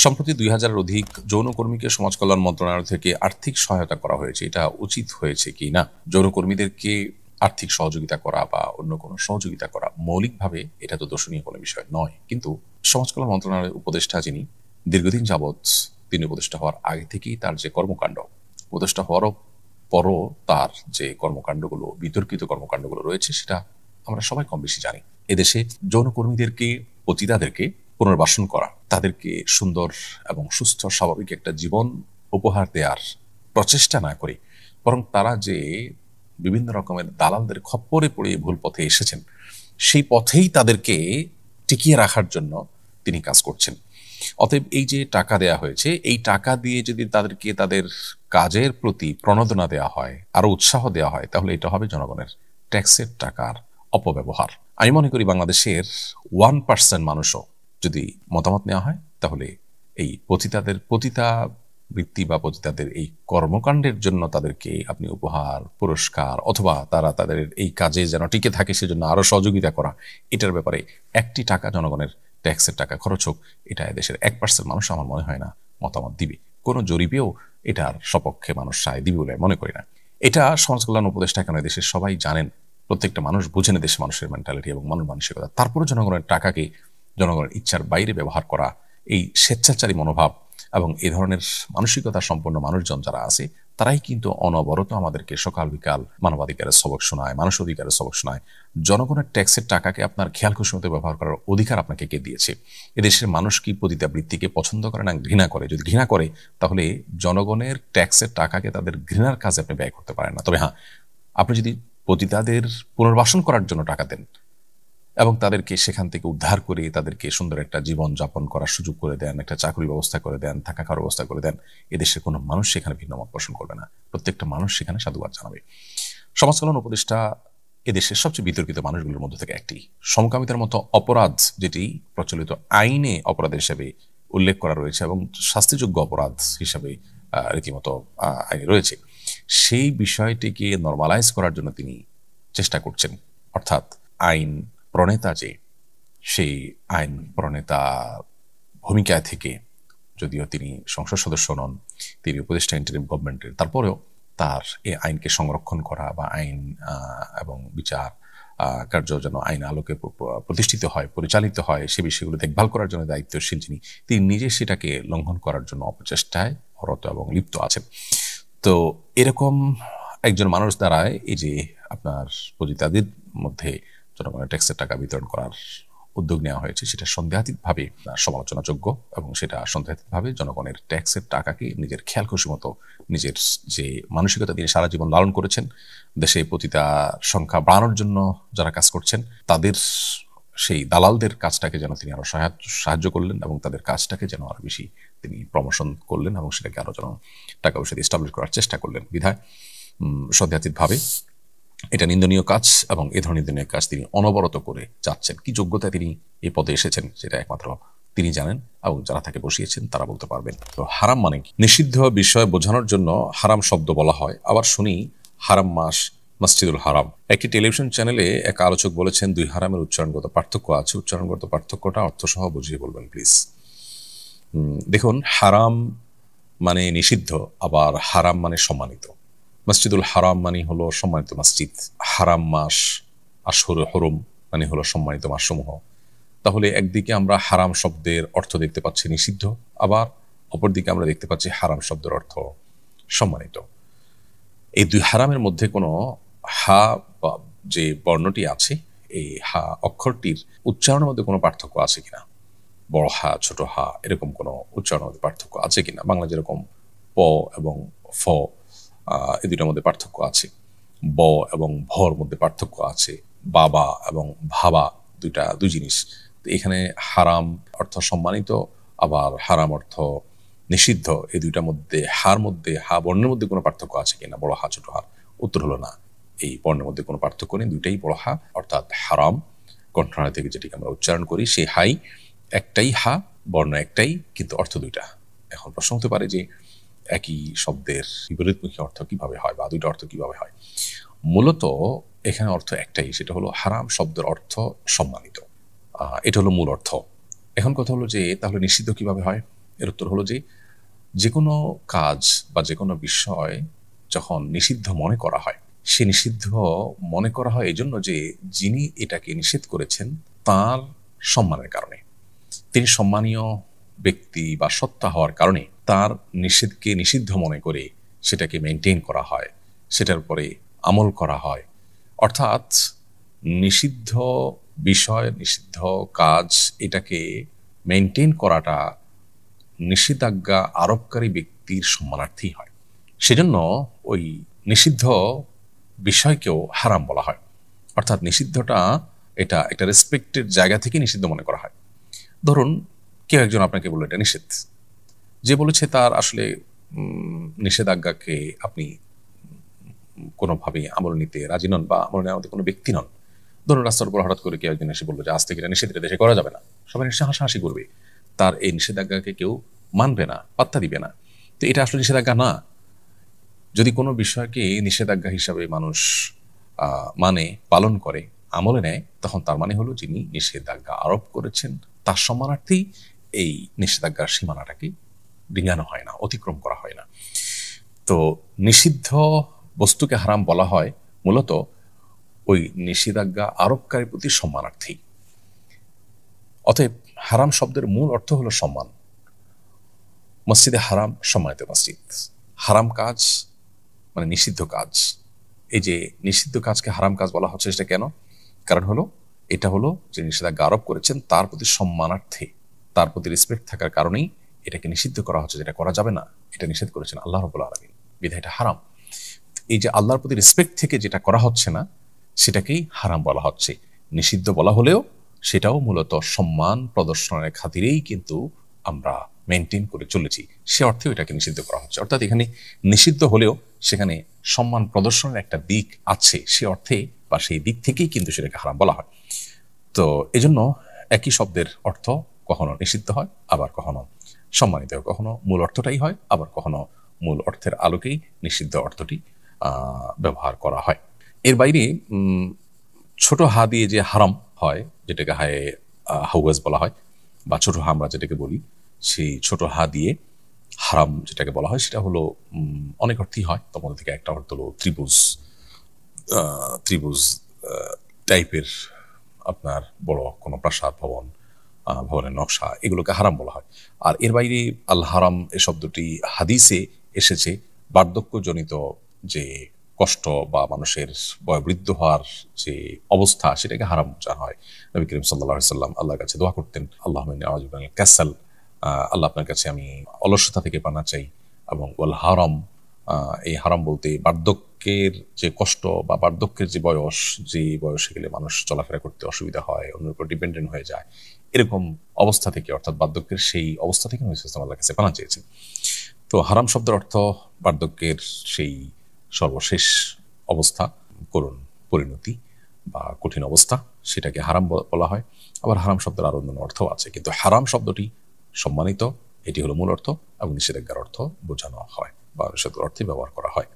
সম্প্রতি ২,০০০-এর অধিক যৌনকর্মীকে সমাজ কল্যাণ মন্ত্রণালয় থেকে আর্থিক সহায়তা করা হয়েছে। এটা উচিত হয়েছে কি না? যৌনকর্মীদেরকে আর্থিক সহযোগিতা করা বা অন্য কোনো সহযোগিতা করা মৌলিকভাবে এটা তো দোষণীয় কোনো বিষয় নয়। কিন্তু সমাজ কল্যাণ মন্ত্রণালয়ের উপদেষ্টা যিনি দীর্ঘদিন যাবৎ তিনি উপদেষ্টা হওয়ার আগে থেকেই তার যে কর্মকাণ্ড, উপদেষ্টা হওয়ারও পরও তার যে কর্মকাণ্ডগুলো, বিতর্কিত কর্মকাণ্ডগুলো রয়েছে সেটা আমরা সবাই কম বেশি জানি। এদেশে যৌনকর্মীদেরকে, পতিতাদেরকে পুনর্বাসন করা, তাদেরকে সুন্দর এবং সুস্থ স্বাভাবিক একটা জীবন উপহার দেওয়ার প্রচেষ্টা না করে বরং তারা যে বিভিন্ন রকমের দালালদের খপ্পরে পড়ে ভুল পথে এসেছেন সেই পথেই তাদেরকে টিকিয়ে রাখার জন্য তিনি কাজ করছেন। অতএব এই যে টাকা দেয়া হয়েছে, এই টাকা দিয়ে যদি তাদেরকে তাদের কাজের প্রতি প্রণোদনা দেওয়া হয়, আরো উৎসাহ দেওয়া হয়, তাহলে এটা হবে জনগণের ট্যাক্সের টাকার অপব্যবহার। আমি মনে করি বাংলাদেশের 1% মানুষও যদি মতামত নেওয়া হয় তাহলে এই পতিতা বৃত্তি বা পতিতাদের এই কর্মকাণ্ডের জন্য তাদেরকে আপনি উপহার, পুরস্কার অথবা তারা তাদের এই কাজে যেন টিকে থাকে সেজন্য আরো সহযোগিতা করা, এটার ব্যাপারে একটি টাকা জনগণের ট্যাক্সের টাকা খরচ হোক, এটা দেশের 1% মানুষ আমার মনে হয় না মতামত দিবে। কোনো জরিপেও এটার সপক্ষে মানুষ সায় দিবে বলে মনে করি না। এটা সমাজ কল্যাণ উপদেষ্টা কেন দেশের সবাই জানেন, প্রত্যেকটা মানুষ বুঝেন দেশের মানুষের মেন্টালিটি এবং মানসিকতা। তারপরে জনগণের টাকাকে জনগণের ইচ্ছার বাইরে ব্যবহার করা, এই স্বেচ্ছাচারী মনোভাব এবং এই ধরনের মানসিকতা সম্পন্ন মানুষজন যারা আছে তারাই কিন্তু অনবরত আমাদেরকে সকাল বিকাল মানবাধিকারের সবক শোনায়, মানুষ অধিকারের সবক শোনায়। জনগণের ট্যাক্সের টাকাকে আপনার খেয়াল খুশি মতো ব্যবহার করার অধিকার আপনাকে কে দিয়েছে? এদেশের মানুষ কি পতিতাবৃত্তিকে পছন্দ করে না ঘৃণা করে? যদি ঘৃণা করে তাহলে জনগণের ট্যাক্সের টাকাকে তাদের ঘৃণার কাজে আপনি ব্যয় করতে পারেন না। তবে হ্যাঁ, আপনি যদি পতিতাদের পুনর্বাসন করার জন্য টাকা দেন এবং তাদেরকে সেখান থেকে উদ্ধার করে তাদেরকে সুন্দর একটা জীবন যাপন করার সুযোগ করে দেন, একটা চাকরির ব্যবস্থা করে দেন, থাকা খাওয়ার ব্যবস্থা করে দেন, এদেশের কোনো মানুষ সেখানে ভিন্ন মত পোষণ করবে না। প্রত্যেকটা মানুষ সেখানে সাধুবাদ জানাবে। সমাজ কল্যাণ উপদেষ্টা এদেশের সবচেয়ে বিতর্কিত মানুষগুলোর মধ্যে থেকে একটি। সমকামিতার মতো অপরাধ যেটি প্রচলিত আইনে অপরাধ হিসেবে উল্লেখ করা রয়েছে এবং শাস্তিযোগ্য অপরাধ হিসাবে রীতিমতো আইনে রয়েছে, সেই বিষয়টিকে নর্মালাইজ করার জন্য তিনি চেষ্টা করছেন। অর্থাৎ আইন প্রণেতা যে সেই আইন প্রণেতা ভূমিকায় থেকে, যদিও তিনি সংসদ সদস্য নন, তিনি উপদেষ্টা ইন্টারিম গভর্নমেন্টের, তারপরেও তার এই আইনকে সংরক্ষণ করা বা আইন এবং বিচার কার্য যেন আইন আলোকে প্রতিষ্ঠিত হয়, পরিচালিত হয়, সে বিষয়গুলো দেখভাল করার জন্য দায়িত্বশীল যিনি, তিনি নিজে সেটাকে লঙ্ঘন করার জন্য অপচেষ্টায় রত এবং লিপ্ত আছেন। তো এরকম একজন মানুষ দ্বারায় এই যে আপনার পতিতাদের মধ্যে জনগণের ট্যাক্সের টাকা বিতরণ করার উদ্যোগ নেওয়া হয়েছে, সেটা সন্দেহাতীতভাবে সমালোচনাযোগ্য এবং সেটা সন্দেহাতীতভাবে জনগণের ট্যাক্সের টাকাকে নিজের খেয়াল খুশি মতো, নিজের যে মানসিকতা তিনি সারা জীবন লালন করেছেন, দেশে পতিতা সংখ্যা বাড়ানোর জন্য যারা কাজ করছেন তাদের সেই দালালদের কাজটাকে যেন তিনি আরো সাহায্য করলেন এবং তাদের কাজটাকে যেন আরো বেশি তিনি প্রমোশন করলেন এবং সেটাকে আরো যেন টাকা পয়সা দিয়ে এস্টাবলিশ করার চেষ্টা করলেন। বিধায় সন্দেহাতীতভাবে এটা নিন্দনীয় কাজ এবং এ ধরনের নিন্দনীয় কাজ তিনি অনবরত করে যাচ্ছেন। কি যোগ্যতায় তিনি এই পদে এসেছেন সেটা একমাত্র তিনি জানেন এবং যারা তাকে বসিয়েছেন তারা বলতে পারবেন। তো হারাম মানে কি? নিষিদ্ধ বিষয় বোঝানোর জন্য হারাম শব্দ বলা হয়। আবার শুনি হারাম মাস মসজিদুল হারাম। একটি টেলিভিশন চ্যানেলে এক আলোচক বলেছেন, দুই হারামের উচ্চারণগত পার্থক্য আছে, উচ্চারণগত পার্থক্যটা অর্থসহ বুঝিয়ে বলবেন প্লিজ। দেখুন, হারাম মানে নিষিদ্ধ, আবার হারাম মানে সম্মানিত। মসজিদুল হারাম মানে হলো সম্মানিত মসজিদ, হারাম মাস আশহুরে হুরুম মানে হলো সম্মানিত মাসসমূহ। তাহলে একদিকে আমরা হারাম শব্দের অর্থ দেখতে পাচ্ছি নিষিদ্ধ, আবার অপরদিকে আমরা দেখতে পাচ্ছি হারাম শব্দের অর্থ সম্মানিত। এই দুই হারামের মধ্যে কোনো হা বা যে বর্ণটি আছে, এই হা অক্ষরটির উচ্চারণের মধ্যে কোনো পার্থক্য আছে কিনা, বড় হা ছোট হা এরকম কোনো উচ্চারণের মধ্যে পার্থক্য আছে কিনা? বাংলা যেরকম প এবং ফ এই দুইটার মধ্যে পার্থক্য আছে, ব এবং ভর মধ্যে পার্থক্য আছে, বাবা এবং ভাবা দুই জিনিস। এখানে হারাম অর্থ সম্মানিত, আবার হারাম অর্থ নিষিদ্ধ, এই দুইটার মধ্যে হা বর্ণের মধ্যে কোনো পার্থক্য আছে কিনা, বড় হা ছোট হা? উত্তর হলো না, এই বর্ণের মধ্যে কোনো পার্থক্য নেই, দুইটাই বড় হা। অর্থাৎ হারাম কণ্ঠনালী থেকে যেটিকে আমরা উচ্চারণ করি সেই হাই একটাই, হা বর্ণ একটাই, কিন্তু অর্থ দুইটা। এখন প্রশ্ন হতে পারে যে একই শব্দের বিপরীতমুখী অর্থ কিভাবে হয় বা দুইটা অর্থ কিভাবে হয়? মূলত এখানে অর্থ একটাই, সেটা হলো হারাম শব্দের অর্থ সম্মানিত, এটা হলো মূল অর্থ। এখন কথা হলো যে তাহলে নিষিদ্ধ কিভাবে হয়? এর উত্তর হলো যে যে কোনো কাজ বা যে কোনো বিষয় যখন নিষিদ্ধ মনে করা হয়, সে নিষিদ্ধ মনে করা হয় এই জন্য যে যিনি এটাকে নিষেধ করেছেন তার সম্মানের কারণে, তিনি সম্মানীয় ব্যক্তি বা সত্তা হওয়ার কারণে তার নিষেধকে নিষিদ্ধ মনে করে সেটাকে মেনটেন করা হয়, সেটার উপরে আমল করা হয়। অর্থাৎ নিষিদ্ধ বিষয়, নিষিদ্ধ কাজ, এটাকে মেনটেন করাটা নিষেধাজ্ঞা আরোপকারী ব্যক্তির সম্মানার্থেই হয়। সেজন্য ওই নিষিদ্ধ বিষয়কেও হারাম বলা হয়। অর্থাৎ নিষিদ্ধটা এটা একটা রেসপেক্টের জায়গা থেকে নিষিদ্ধ মনে করা হয়। ধরুন কেউ একজন আপনাকে বলল এটা নিষেধ, যে বলেছে তার আসলে নিষেধাজ্ঞাকে আপনি কোনোভাবেই আমল নিতে রাজি নন বা আমল নেওয়ার মতো কোনো ব্যক্তি নন। ধরুন রাস্তার উপর হঠাৎ করে কেউ একজন এসে বললো যে আজ থেকে এটা নিষেধ, এটা দেশে করা যাবে না, সবাই নিশ্চয় হাসাহাসি করবে, তার এই নিষেধাজ্ঞাকে কেউ মানবে না, পাত্তা দিবে না। তো এটা আসলে নিষেধাজ্ঞা না। যদি কোনো বিষয়কে নিষেধাজ্ঞা হিসাবে মানুষ মানে, পালন করে, আমলে নেয়, তখন তার মানে হলো যিনি নিষেধাজ্ঞা আরোপ করেছেন তার সম্মানার্থেই এই নিষেধাজ্ঞার সীমানাটাকে ডিঙানো হয় না, অতিক্রম করা হয় না। তো নিষিদ্ধ বস্তুকে হারাম বলা হয় মূলত ওই নিষেধাজ্ঞা আরোপকারীর প্রতি সম্মানার্থী। অতএব হারাম শব্দের মূল অর্থ হলো সম্মান। মসজিদে হারাম সম্মানিত মসজিদ, হারাম কাজ মানে নিষিদ্ধ কাজ। এই যে নিষিদ্ধ কাজকে হারাম কাজ বলা হচ্ছে, সেটা কেন? কারণ হলো এটা হলো যে নিষেধাজ্ঞা আরোপ করেছেন তার প্রতি সম্মানার্থে, তার প্রতি রেসপেক্ট থাকার কারণেই এটাকে নিষিদ্ধ করা হচ্ছে, যেটা করা যাবে না, এটা নিষেধ করেছেন আল্লাহ রাব্বুল আলামিন, বিধায় এটা হারাম। এই যে আল্লাহর প্রতি রেসপেক্ট থেকে যেটা করা হচ্ছে না, সেটাকেই হারাম বলা হচ্ছে। নিষিদ্ধ বলা হলেও সেটাও মূলত সম্মান প্রদর্শনের খাতিরেই কিন্তু আমরা মেনটেন করে চলেছি, সে অর্থেও এটাকে নিষিদ্ধ করা হচ্ছে। অর্থাৎ এখানে নিষিদ্ধ হলেও সেখানে সম্মান প্রদর্শনের একটা দিক আছে, সে অর্থে বা সেই দিক থেকেই কিন্তু সেটাকে হারাম বলা হয়। তো এজন্য একই শব্দের অর্থ কখনো নিষিদ্ধ হয়, আবার কখনো সম্মানিত হয়, কখনো মূল অর্থটাই হয়, আবার কখনো মূল অর্থের আলোকেই নিষিদ্ধ অর্থটি ব্যবহার করা হয়। এর বাইরে ছোট হা দিয়ে যে হারাম হয়, যেটাকে হায়ে হাউয়াজ বলা হয়, বা ছোট হা আমরা যেটাকে বলি, সেই ছোট হা দিয়ে হারাম যেটাকে বলা হয় সেটা হলো অনেক অর্থই হয়। তার মধ্যে থেকে একটা অর্থ হলো ত্রিভুজ, ত্রিভুজ টাইপের আপনার বড় কোনো প্রাসাদ, ভবন, ভবনের নকশা, এগুলোকে হারাম বলা হয়। আর এর বাইরে আল হারাম এ শব্দটি হাদিসে এসেছে বার্ধক্যজনিত যে কষ্ট বা মানুষের বয়োবৃদ্ধ হওয়ার যে অবস্থা, সেটাকে হারাম বোঝানো হয়। নবী করিম সাল্লাল্লাহু আলাইহি ওয়াসাল্লাম আল্লাহর কাছে দোয়া করতেন, আল্লাহুম্মা ইন্নী আউযু বিকা মিনাল কাসাল, আল্লাহ আপনার কাছে আমি অলসতা থেকে পানা চাই। এবং ওয়াল হারাম, এই হারাম বলতে বার্ধক্যের যে কষ্ট বা বার্ধক্যের যে বয়স, যে বয়সে গেলে মানুষ চলাফেরা করতে অসুবিধা হয়, অন্যের উপর ডিপেন্ডেন্ট হয়ে যায়, এরকম অবস্থা থেকে, অর্থাৎ বার্ধক্যের সেই অবস্থা থেকে নবী সাল্লাল্লাহু আলাইহি ওয়াসাল্লাম আল্লাহর কাছে পানা চেয়েছেন। তো হারাম শব্দের অর্থ বার্ধক্যের সেই সর্বশেষ অবস্থা, করুণ পরিণতি বা কঠিন অবস্থা, সেটাকে হারাম বলা হয়। আবার হারাম শব্দের আরো অন্য অর্থ আছে, কিন্তু হারাম শব্দটি সম্মানিত, এটি হলো মূল অর্থ, এবং নিষেধাজ্ঞার অর্থ বোঝানো হয় বা নিষেধাজ্ঞার অর্থে ব্যবহার করা হয়।